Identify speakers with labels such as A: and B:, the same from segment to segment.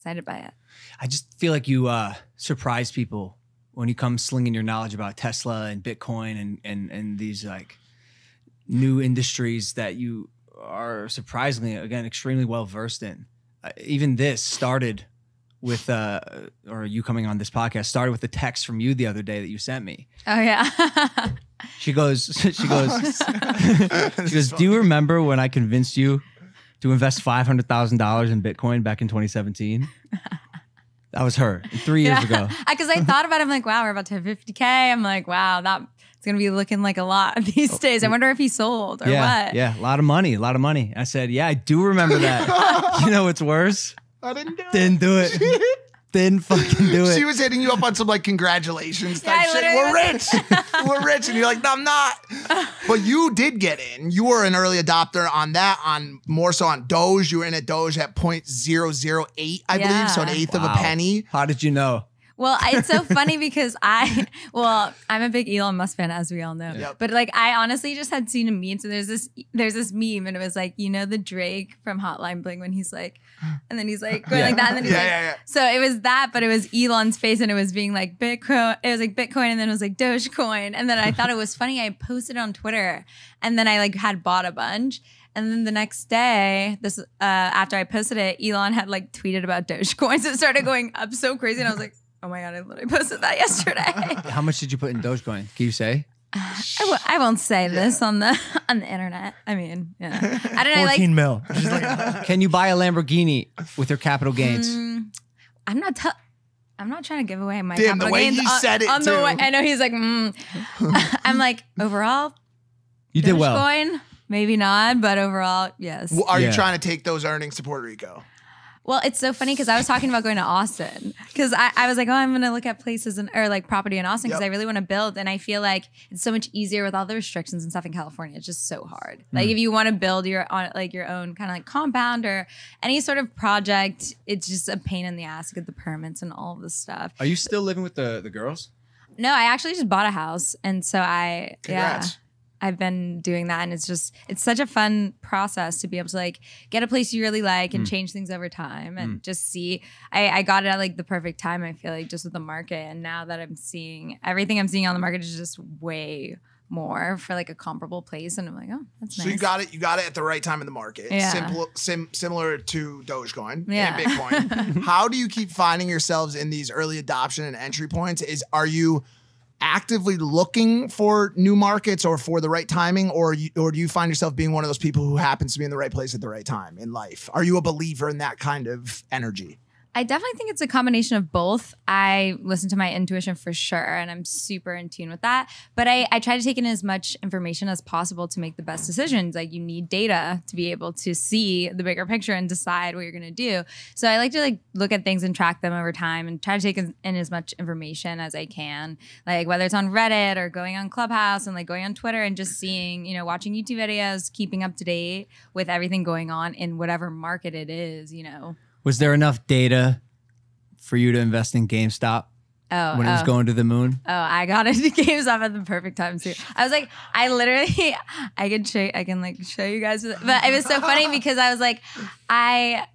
A: excited by it.
B: I just feel like you surprise people when you come slinging your knowledge about Tesla and Bitcoin and these like new industries that you are surprisingly, again, extremely well versed in. Even this started with, or you coming on this podcast started with a text from you the other day that you sent me.
A: Oh yeah.
B: She goes, do you remember when I convinced you to invest $500,000 in Bitcoin back in 2017? That was her 3 years ago.
A: Because I thought about it. I'm like, wow, we're about to have 50K. I'm like, wow, that's going to be looking like a lot these days. I wonder if he sold or what.
B: Yeah, a lot of money. I said, yeah, I do remember that. You know what's worse?
C: I didn't do it.
B: Didn't do it. Didn't fucking do it.
C: She was hitting you up on some like congratulations type
A: Yeah,
C: shit. We're rich. We're rich. And you're like, no, I'm not. But you did get in. You were an early adopter on that, on more so on Doge. You were in at Doge at 0.008, I believe. So an eighth of a penny.
B: How did you know?
A: Well, it's so funny because I'm a big Elon Musk fan, as we all know.
C: Yep.
A: But like, I honestly just had seen a meme. So there's this meme, and it was like, you know, the Drake from Hotline Bling when he's like, and then he's like going like that, and then he's So it was that, but it was Elon's face, and it was being like Bitcoin. It was like Bitcoin, and then it was like Dogecoin, and then I thought it was funny. I posted on Twitter, and then I like had bought a bunch. And then the next day, after I posted it, Elon had like tweeted about Dogecoin. So it started going up so crazy, and I was like, oh my God, I literally posted that yesterday.
B: How much did you put in Dogecoin? Can you say?
A: I won't say this on the internet. I mean, yeah. I don't know.
D: 14 mil.
B: Can you buy a Lamborghini with your capital gains?
A: I'm not trying to give away my
C: Damn,
A: capital
C: the way
A: gains
C: you said it too.
A: I know he's like, I'm like, overall,
B: You did well.
A: Dogecoin, maybe not, but overall, yes.
C: Well, are you trying to take those earnings to Puerto Rico?
A: Well, it's so funny because I was talking about going to Austin because I was like, oh, I'm going to look at places or like property in Austin because I really want to build. And I feel like it's so much easier with all the restrictions and stuff in California. It's just so hard. Like if you want to build your own kind of like compound or any sort of project, it's just a pain in the ass to get the permits and all of this stuff.
B: Are you still living with the girls?
A: No, I actually just bought a house. And so
C: Congrats.
A: I've been doing that, and it's such a fun process to be able to like get a place you really like and change things over time and just see. I got it at like the perfect time, I feel like, just with the market. And now that I'm seeing everything I'm seeing on the market is just way more for like a comparable place, and I'm like, oh, that's nice.
C: So you got it at the right time in the market.
A: Yeah.
C: Similar to Dogecoin
A: Yeah.
C: and Bitcoin. How do you keep finding yourselves in these early adoption and entry points? Are you actively looking for new markets or for the right timing, or do you find yourself being one of those people who happens to be in the right place at the right time in life? Are you a believer in that kind of energy?
A: I definitely think it's a combination of both. I listen to my intuition for sure, and I'm super in tune with that. But I try to take in as much information as possible to make the best decisions. Like, you need data to be able to see the bigger picture and decide what you're going to do. So I like to like look at things and track them over time and try to take in as much information as I can. Like whether it's on Reddit or going on Clubhouse and like going on Twitter and just seeing, watching YouTube videos, keeping up to date with everything going on in whatever market it is,
B: Was there enough data for you to invest in GameStop when it was going to the moon?
A: Oh, I got into GameStop at the perfect time too. I was like, I can show you guys. But it was so funny because I was like, I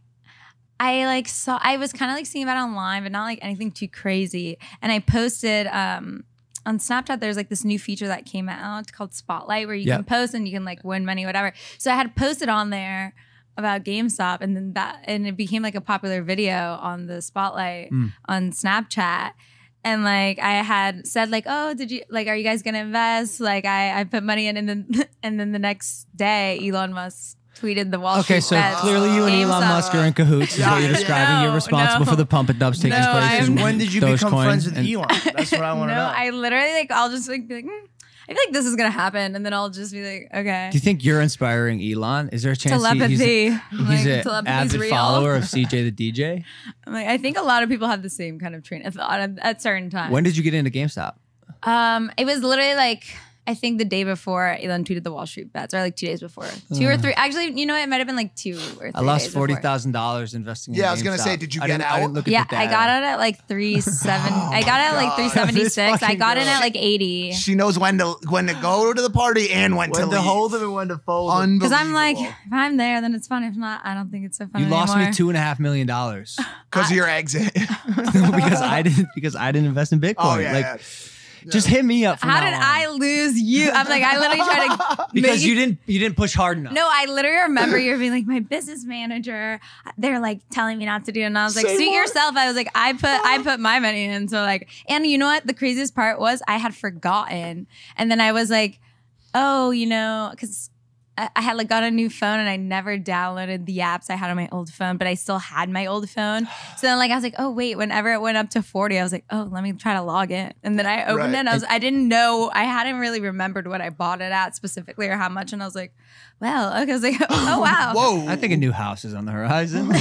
A: was kind of like seeing about it online, but not like anything too crazy. And I posted on Snapchat, there's like this new feature that came out called Spotlight, where you can post and you can like win money, whatever. So I had posted on there about GameStop, and it became like a popular video on the Spotlight on Snapchat. And like I had said like, oh, are you guys gonna invest? Like I put money in, and then the next day Elon Musk tweeted the Wall Street.
B: Okay, so
A: bets.
B: clearly you and Elon Musk are in cahoots, is what you're describing. You're responsible for the pump and dumps taking place.
D: When did you become
B: Dogecoin
D: friends with Elon? That's what I want to know.
A: I literally like, I'll just like be like, I feel like this is gonna happen, and then I'll just be like, okay.
B: Do you think you're inspiring Elon? Is there a chance
A: Telepathy.
B: he's an
A: telepathy's
B: avid
A: real.
B: follower of CJ the DJ?
A: I'm like, I think a lot of people have the same kind of train of thought at certain times.
B: When did you get into GameStop?
A: It was literally like I think the day before Elon tweeted the Wall Street bets, or like 2 days before, 2 or 3. Actually, you know, it might have been like 2 or 3.
B: I lost $40,000 investing.
C: Yeah,
B: in
C: I was gonna say, did you get out?
B: I didn't look at
A: Yeah,
B: the
A: I
B: data.
A: got it at like 370. I got it at like 376. I got in at like 80.
C: She knows when to go to the party and when to leave.
D: hold them and when to fold them.
A: Because I'm like, if I'm there, then it's fun. If not, I don't think it's so fun
B: You lost me
A: anymore.
B: $2.5 million
C: Because of your exit.
B: because I didn't invest in Bitcoin.
C: Oh, yeah,
B: like,
C: yeah.
B: just hit me up. From
A: How
B: now
A: did
B: on.
A: I lose you? I'm like, I literally tried to
B: Because
A: make
B: you didn't push hard enough.
A: No, I literally remember you being like, my business manager, they're like telling me not to do it. And I was like, suit yourself. I was like, I put my money in. So like, and you know what? The craziest part was I had forgotten. And then I was like, oh, you know, because I had like got a new phone and I never downloaded the apps I had on my old phone, but I still had my old phone. So then like I was like, oh wait, whenever it went up to 40, I was like, oh, let me try to log in. And then I opened it and I didn't know, I hadn't really remembered what I bought it at specifically or how much. And I was like, well, okay. I was like, oh wow.
C: Whoa.
B: I think a new house is on the horizon.